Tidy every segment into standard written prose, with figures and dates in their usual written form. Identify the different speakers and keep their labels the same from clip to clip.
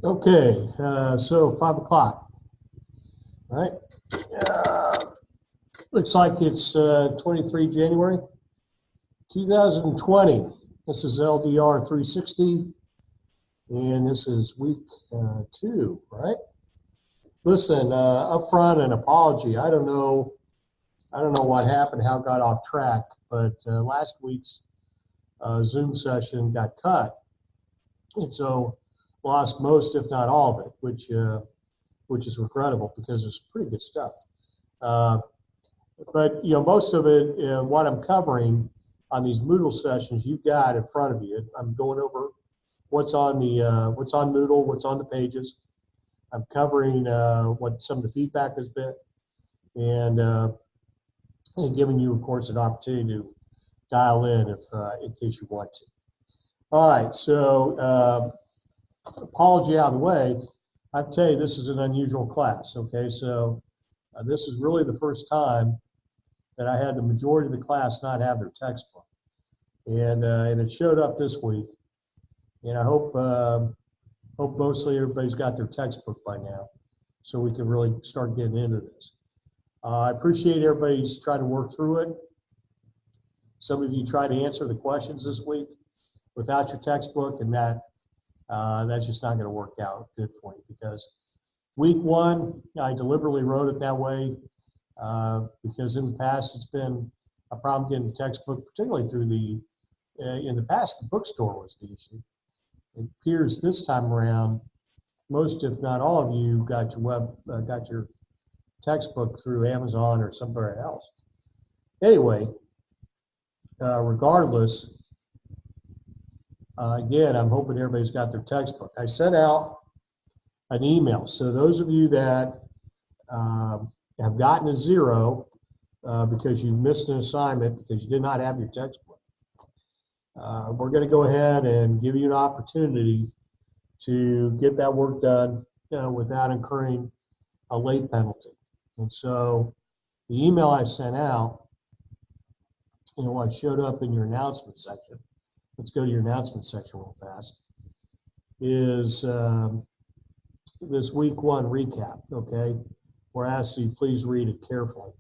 Speaker 1: Okay, so 5 o'clock, right? Looks like it's 23 January 2020. This is LDR 360, and this is week 2, right? Listen, up front, an apology. I don't know what happened, how it got off track, but last week's Zoom session got cut, and so lost most, if not all of it, which is regrettable because it's pretty good stuff. But most of it, what I'm covering on these Moodle sessions, you've got in front of you. I'm going over what's on Moodle, what's on the pages. I'm covering what some of the feedback has been, and giving you, of course, an opportunity to dial in in case you want to. All right, so apology out of the way. I tell you, this is an unusual class. Okay, so this is really the first time that I had the majority of the class not have their textbook, and it showed up this week. And I hope mostly everybody's got their textbook by now, so we can really start getting into this. I appreciate everybody's trying to work through it. Some of you tried to answer the questions this week without your textbook, and that's just not going to work out good for you, because week 1, I deliberately wrote it that way because in the past it's been a problem getting the textbook, particularly through in the past the bookstore was the issue. It appears this time around, most if not all of you got your textbook through Amazon or somewhere else. Anyway, regardless, again, I'm hoping everybody's got their textbook. I sent out an email. So those of you that have gotten a 0 because you missed an assignment because you did not have your textbook, we're going to go ahead and give you an opportunity to get that work done without incurring a late penalty. And so the email I sent out, what showed up in your announcement section, let's go to your announcement section real fast, is this week 1 recap, okay? We're asking you please read it carefully.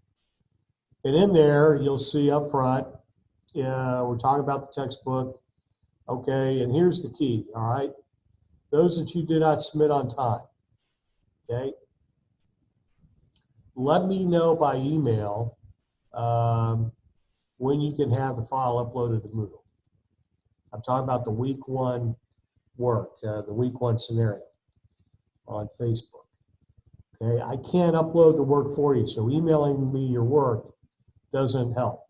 Speaker 1: And in there, you'll see up front, we're talking about the textbook, okay? And here's the key, all right? Those that you did not submit on time, okay? Let me know by email when you can have the file uploaded to Moodle. I'm talking about the week 1 work, the week 1 scenario on Facebook. Okay, I can't upload the work for you, so emailing me your work doesn't help.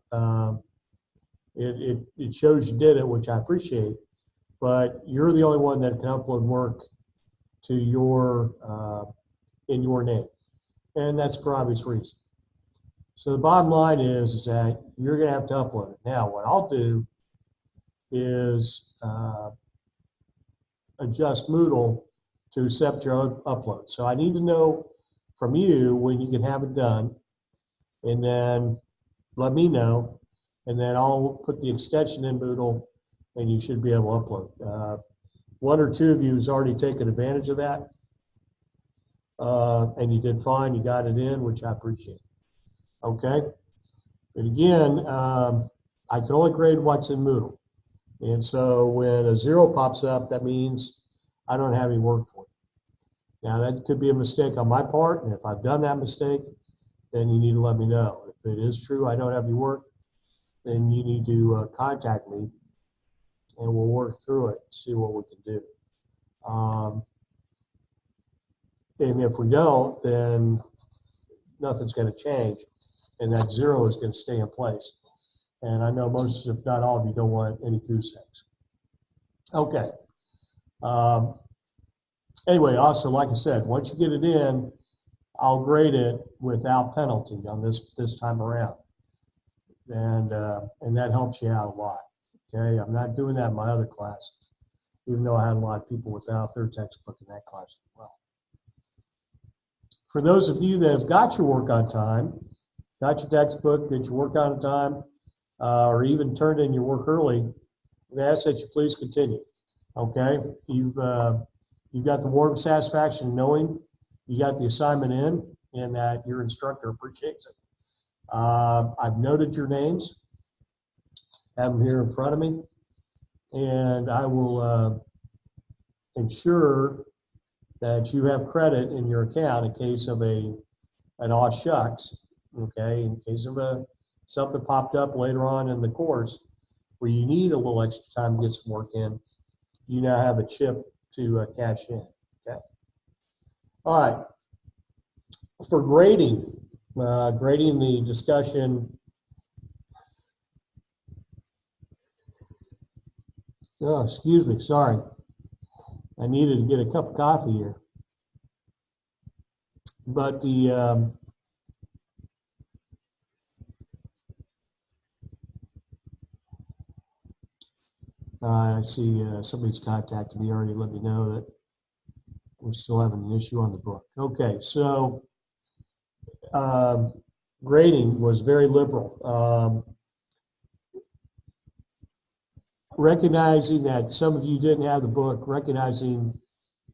Speaker 1: It shows you did it, which I appreciate, but you're the only one that can upload work to in your name, and that's for obvious reasons. So the bottom line is that you're going to have to upload it. Now, what I'll do is adjust Moodle to accept your upload. So I need to know from you when you can have it done, and then let me know, and then I'll put the extension in Moodle, and you should be able to upload. 1 or 2 of you has already taken advantage of that, and you did fine. You got it in, which I appreciate. Okay? But again, I can only grade what's in Moodle. And so when a 0 pops up, that means I don't have any work for you. Now, that could be a mistake on my part, and if I've done that mistake, then you need to let me know. If it is true I don't have your work, then you need to contact me, and we'll work through it and see what we can do. And if we don't, then nothing's going to change, and that 0 is going to stay in place. And I know most, if not all of you, don't want any goose eggs. Okay. Anyway, also, like I said, once you get it in, I'll grade it without penalty on this time around. And that helps you out a lot. Okay, I'm not doing that in my other class, even though I had a lot of people without their textbook in that class as well. For those of you that have got your work on time, got your textbook, get your work on time, or even turned in your work early, I ask that you please continue. Okay, you've You got the warm satisfaction knowing you got the assignment in and that your instructor appreciates it. I've noted your names, have them here in front of me, and I will ensure that you have credit in your account in case of an aw shucks, okay, in case of something popped up later on in the course where you need a little extra time to get some work in, you now have a chip to cash in, okay? All right, for grading the discussion, oh, excuse me, sorry. I needed to get a cup of coffee here. But the I see somebody's contacted me already, let me know that we're still having an issue on the book. Okay, so grading was very liberal. Recognizing that some of you didn't have the book, recognizing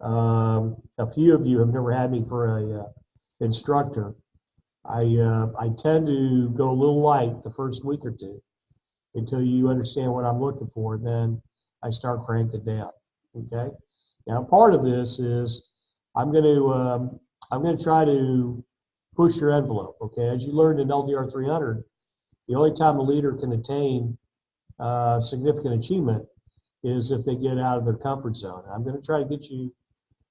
Speaker 1: a few of you have never had me for a instructor, I tend to go a little light the first week or two until you understand what I'm looking for. Then I start cranking down. Okay. Now, part of this is I'm going to try to push your envelope. Okay. As you learned in LDR 300, the only time a leader can attain significant achievement is if they get out of their comfort zone. I'm going to try to get you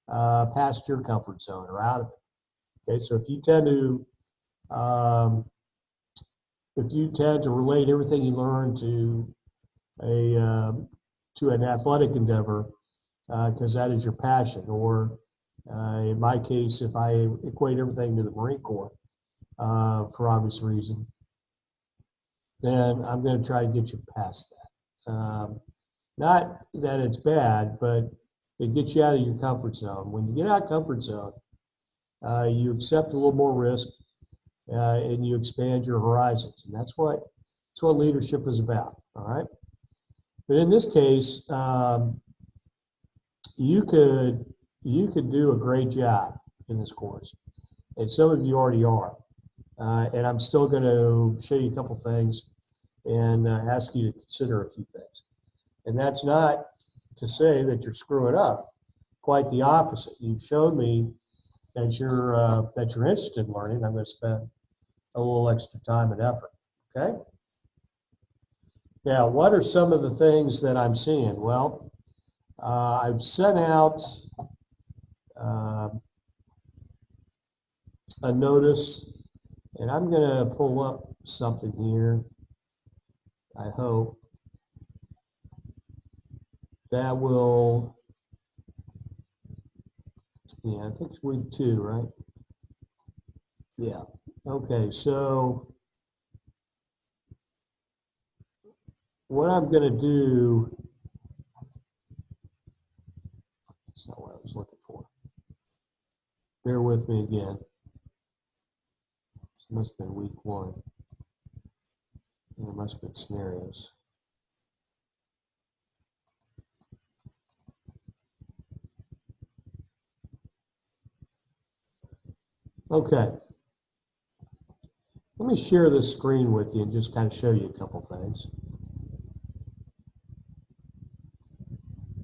Speaker 1: past your comfort zone or out of it. Okay. So if you tend to relate everything you learn to an athletic endeavor because that is your passion, or in my case, if I equate everything to the Marine Corps for obvious reason, then I'm going to try to get you past that. Not that it's bad, but it gets you out of your comfort zone. When you get out of comfort zone, you accept a little more risk. And you expand your horizons, and that's what leadership is about. All right, but in this case, you could do a great job in this course, and some of you already are. And I'm still going to show you a couple things and ask you to consider a few things. And that's not to say that you're screwing up. Quite the opposite. You've shown me that you're interested in learning. I'm going to spend a little extra time and effort. Okay. Now, what are some of the things that I'm seeing? Well, I've sent out a notice, and I'm going to pull up something here. I hope that will. Yeah, I think it's week 2, right? Yeah. Okay, so what I'm going to do, that's not what I was looking for. Bear with me again. This must have been week 1. And there must have been scenarios. Okay. Let me share this screen with you and just kind of show you a couple things.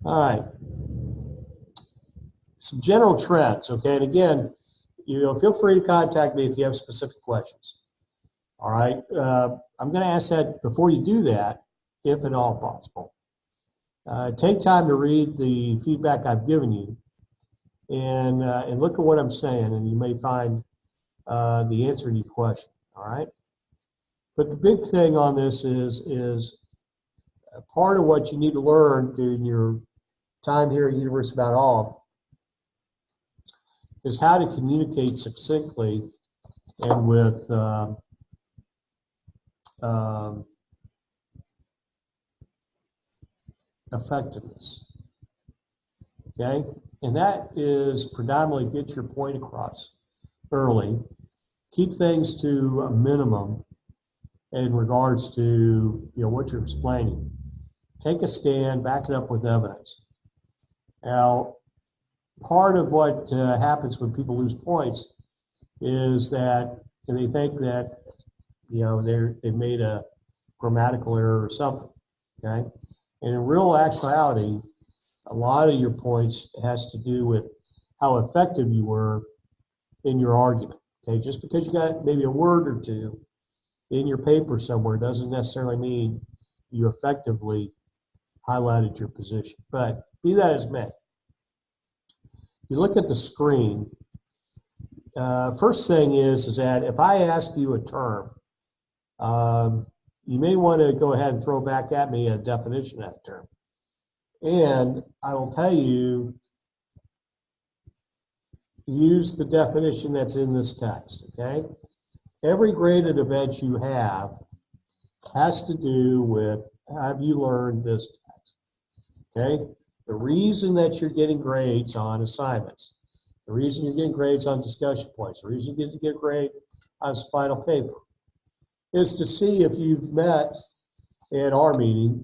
Speaker 1: All right. Some general trends, okay? And again, feel free to contact me if you have specific questions. All right. I'm going to ask that before you do that, if at all possible. Take time to read the feedback I've given you and look at what I'm saying, and you may find the answer to your question. All right. But the big thing on this is part of what you need to learn during your time here at University of Mount Olive is how to communicate succinctly and with effectiveness. Okay, and that is predominantly get your point across early. Keep things to a minimum in regards to what you're explaining. Take a stand, back it up with evidence. Now, part of what happens when people lose points is that they think that, you know, they made a grammatical error or something, okay? And in real actuality, a lot of your points has to do with how effective you were in your argument, okay? Just because you got maybe a word or two in your paper somewhere doesn't necessarily mean you effectively highlighted your position. But be that as may, you look at the screen, first thing is that if I ask you a term, you may want to go ahead and throw back at me a definition of that term. And I will tell you, use the definition that's in this text, okay? Every graded event you have has to do with, have you learned this text, okay? The reason that you're getting grades on assignments, the reason you're getting grades on discussion points, the reason you get a grade on final paper is to see if you've met at our meeting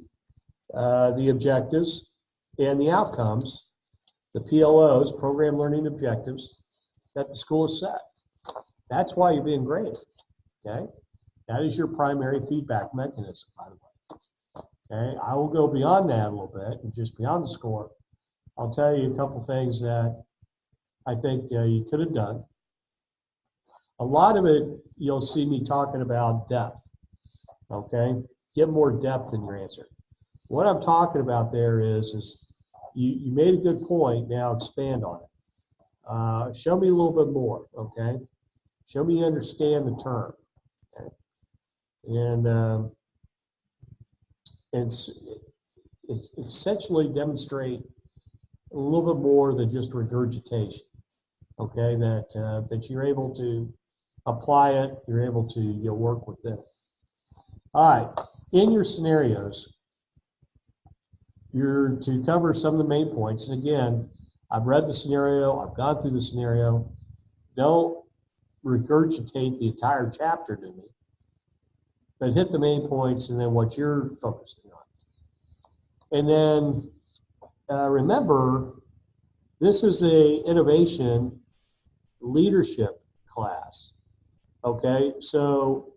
Speaker 1: the objectives and the outcomes, the PLOs, program learning objectives, that the school has set. That's why you're being graded, okay? That is your primary feedback mechanism, by the way. Okay, I will go beyond that a little bit and just beyond the score. I'll tell you a couple things that I think you could have done. A lot of it, you'll see me talking about depth, okay? Get more depth in your answer. What I'm talking about there is you made a good point, now expand on it. Show me a little bit more, okay? Show me you understand the term, okay? And it's essentially demonstrate a little bit more than just regurgitation, okay? That you're able to apply it, you're able to work with it. All right, in your scenarios, you're to cover some of the main points. And again, I've read the scenario, I've gone through the scenario. Don't regurgitate the entire chapter to me, but hit the main points and then what you're focusing on. And then remember, this is a innovation leadership class, okay? So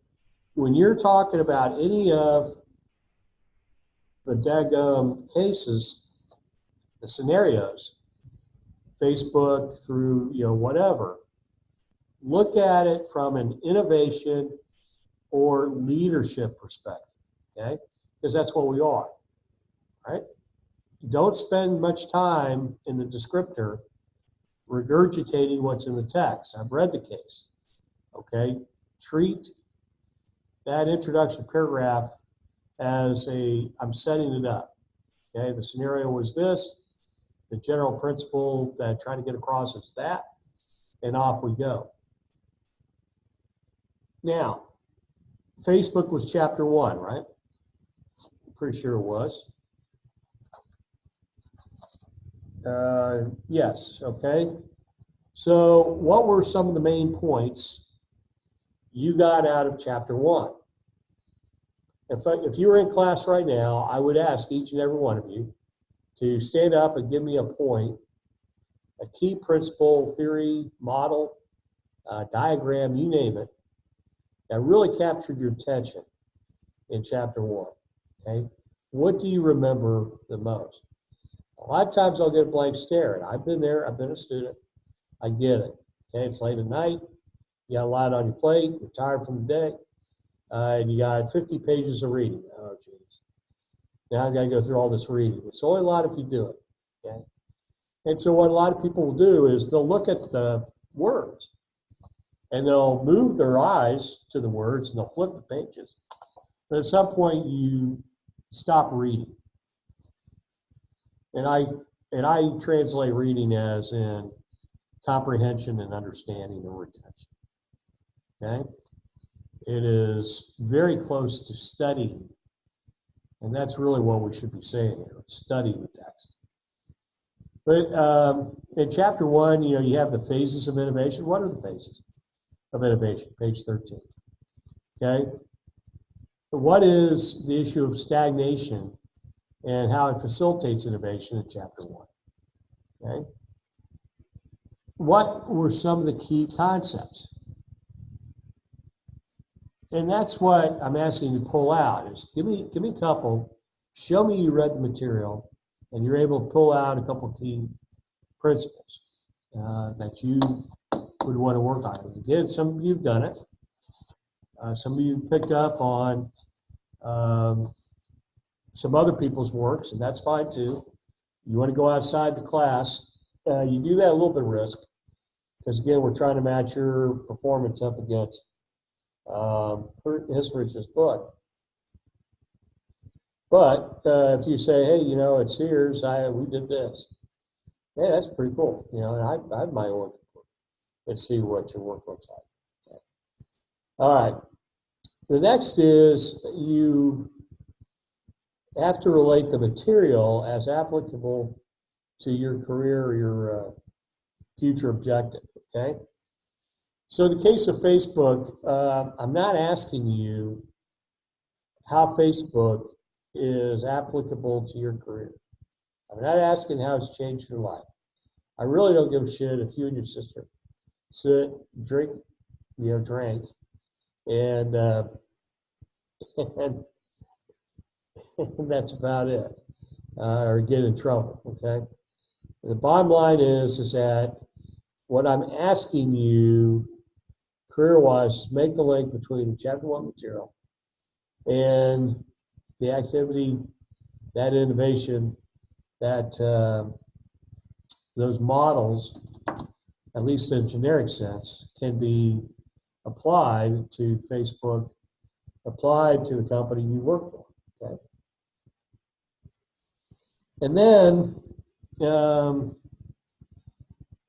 Speaker 1: when you're talking about any of the daggum cases, the scenarios, Facebook through, whatever, look at it from an innovation or leadership perspective, okay? Because that's what we are, right? Don't spend much time in the descriptor regurgitating what's in the text. I've read the case, okay? Treat that introduction paragraph as I'm setting it up, okay? The scenario was this, the general principle that I'm trying to get across is that, and off we go. Now, Facebook was chapter 1, right? Pretty sure it was. Yes, okay. So what were some of the main points you got out of chapter 1? If you were in class right now, I would ask each and every one of you to stand up and give me a point, a key principle, theory, model, diagram, you name it, that really captured your attention in chapter 1, okay? What do you remember the most? A lot of times I'll get a blank stare, and I've been there, I've been a student, I get it, okay? It's late at night, you got a lot on your plate, you're tired from the day, and you got 50 pages of reading. Oh, geez. Now I've got to go through all this reading. It's only a lot if you do it, okay? And so what a lot of people will do is they'll look at the words, and they'll move their eyes to the words, and they'll flip the pages. But at some point, you stop reading. And I translate reading as in comprehension and understanding and retention, okay? It is very close to studying, and that's really what we should be saying here, study the text. But in chapter 1, you have the phases of innovation. What are the phases of innovation? Page 13, okay? But what is the issue of stagnation and how it facilitates innovation in chapter 1, okay? what were some of the key concepts? And that's what I'm asking you to pull out is give me a couple, show me you read the material and you're able to pull out a couple of key principles that you would want to work on. Again, some of you have done it. Some of you picked up on some other people's works, and that's fine too. You want to go outside the class, you do that a little bit of risk, because again, we're trying to match your performance up against his richest book. But if you say, hey, you know, at Sears, we did this. Yeah, that's pretty cool. You know, and I have my own. Let's see what your work looks like. Okay. All right. The next is you have to relate the material as applicable to your career or your future objective, okay? So in the case of Facebook, I'm not asking you how Facebook is applicable to your career. I'm not asking how it's changed your life. I really don't give a shit if you and your sister sit, drink, drank, and that's about it, or get in trouble, okay? The bottom line is that what I'm asking you career-wise is make the link between the Chapter 1 material and the activity, that innovation, that those models, at least in a generic sense, can be applied to Facebook, applied to the company you work for, okay? And then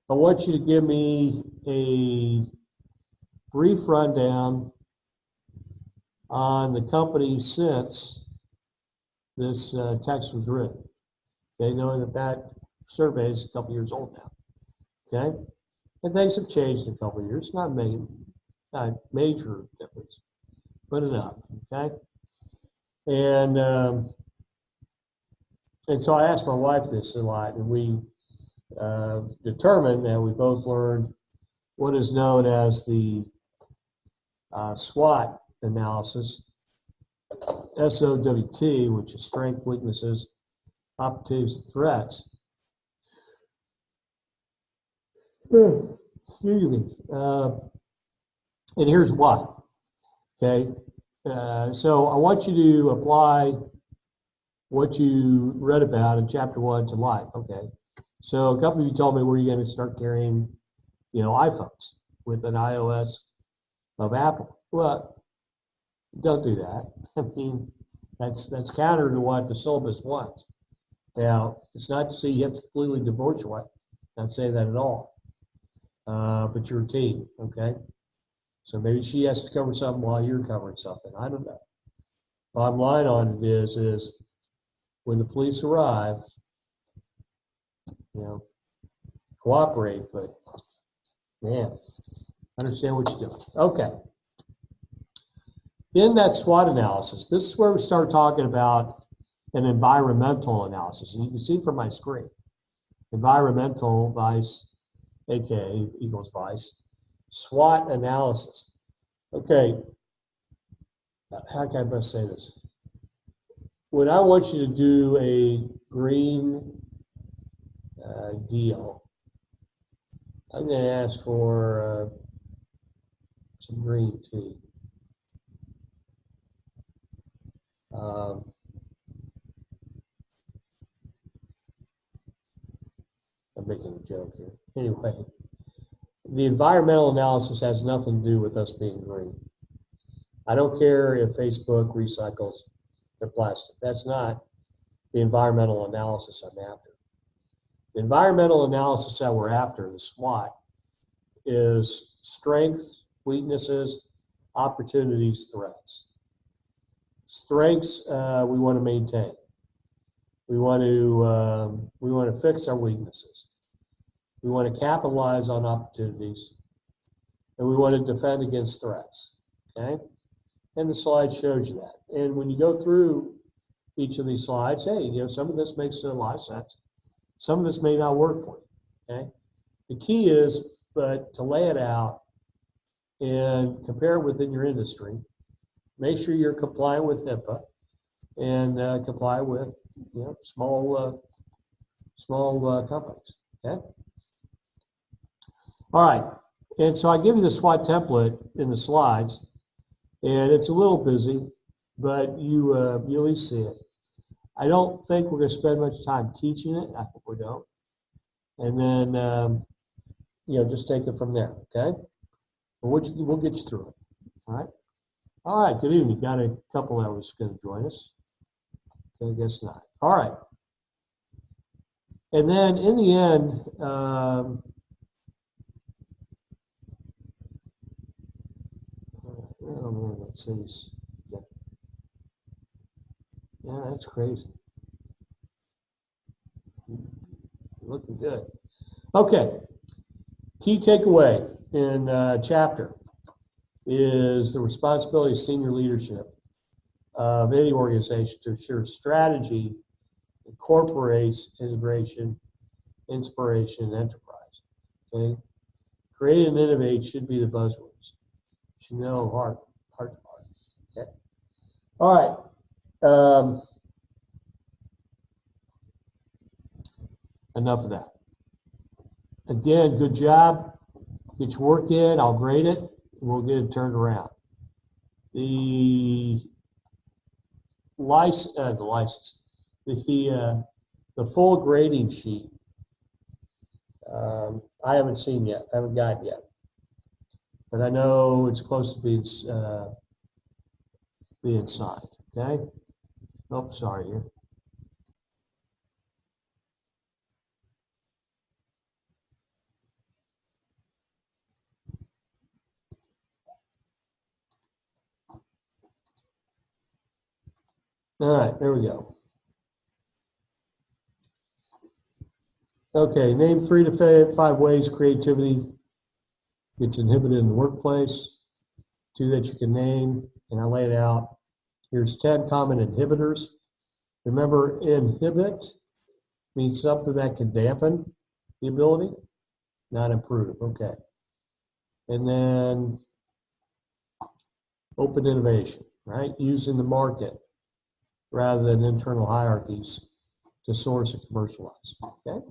Speaker 1: I want you to give me a brief rundown on the company since this text was written. Okay, knowing that survey is a couple years old now. Okay, and things have changed in a couple of years. Not major difference, but enough. Okay, and so I asked my wife this a lot, and we determined that we both learned what is known as the SWOT analysis, SOWT, which is strength, weaknesses, opportunities, and threats. Excuse me. And here's why. Okay. So I want you to apply what you read about in Chapter 1 to life. Okay. So a couple of you told me where you're going to start carrying, iPhones with an iOS of Apple. Well, don't do that. I mean, that's counter to what the syllabus wants. Now, it's not to say you have to completely divorce your wife. Not saying that at all. But you're a team, okay? So maybe she has to cover something while you're covering something. I don't know. Bottom line on it is when the police arrive, cooperate, but man, understand what you're doing. Okay. In that SWOT analysis, this is where we start talking about an environmental analysis. And you can see from my screen, environmental vice, aka equals vice, SWOT analysis. Okay, how can I best say this? When I want you to do a green deal, I'm going to ask for some green tea. I'm making a joke here. Anyway, the environmental analysis has nothing to do with us being green. I don't care if Facebook recycles their plastic. That's not the environmental analysis I'm after. The environmental analysis that we're after, the SWOT, is strengths, weaknesses, opportunities, threats. Strengths we want to maintain. We want to fix our weaknesses. We want to capitalize on opportunities, and we want to defend against threats. Okay, and the slide shows you that. And when you go through each of these slides, hey, some of this makes a lot of sense. Some of this may not work for you. Okay, The key is, but to lay it out and compare it within your industry. Make sure you're compliant with HIPAA and comply with small companies. Okay. All right. And so I give you the SWOT template in the slides, and it's a little busy, but you at least see it. I don't think we're going to spend much time teaching it. I hope we don't. And then just take it from there. Okay. But we'll get you through it. All right. All right. Good evening. Got a couple that was going to join us. Okay, I guess not. All right. And then in the end, oh man, that says, yeah, that's crazy. Looking good. Okay. Key takeaway in chapter is the responsibility of senior leadership of any organization to ensure strategy incorporates integration, inspiration, and enterprise. Okay, create and innovate should be the buzzwords. You should know heart to heart. Okay. All right. Enough of that. Again, good job. Get your work in. I'll grade it. And we'll get it turned around. The full grading sheet, I haven't seen yet. I haven't got it yet. But I know it's close to being signed. Okay? Oh, sorry here. All right, there we go. Okay, name 3 to 5 ways creativity gets inhibited in the workplace. 2 that you can name, and I lay it out. Here's 10 common inhibitors. Remember, inhibit means something that can dampen the ability, not improve. Okay. And then open innovation, right? Using the market rather than internal hierarchies to source and commercialize. Okay.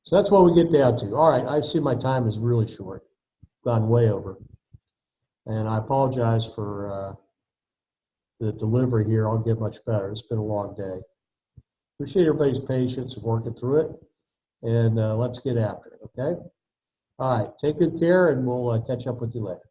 Speaker 1: So that's what we get down to. All right, I see my time is really short, gone way over. And I apologize for the delivery here. I'll get much better. It's been a long day. Appreciate everybody's patience and working through it. And let's get after it, okay? All right, take good care, and we'll catch up with you later.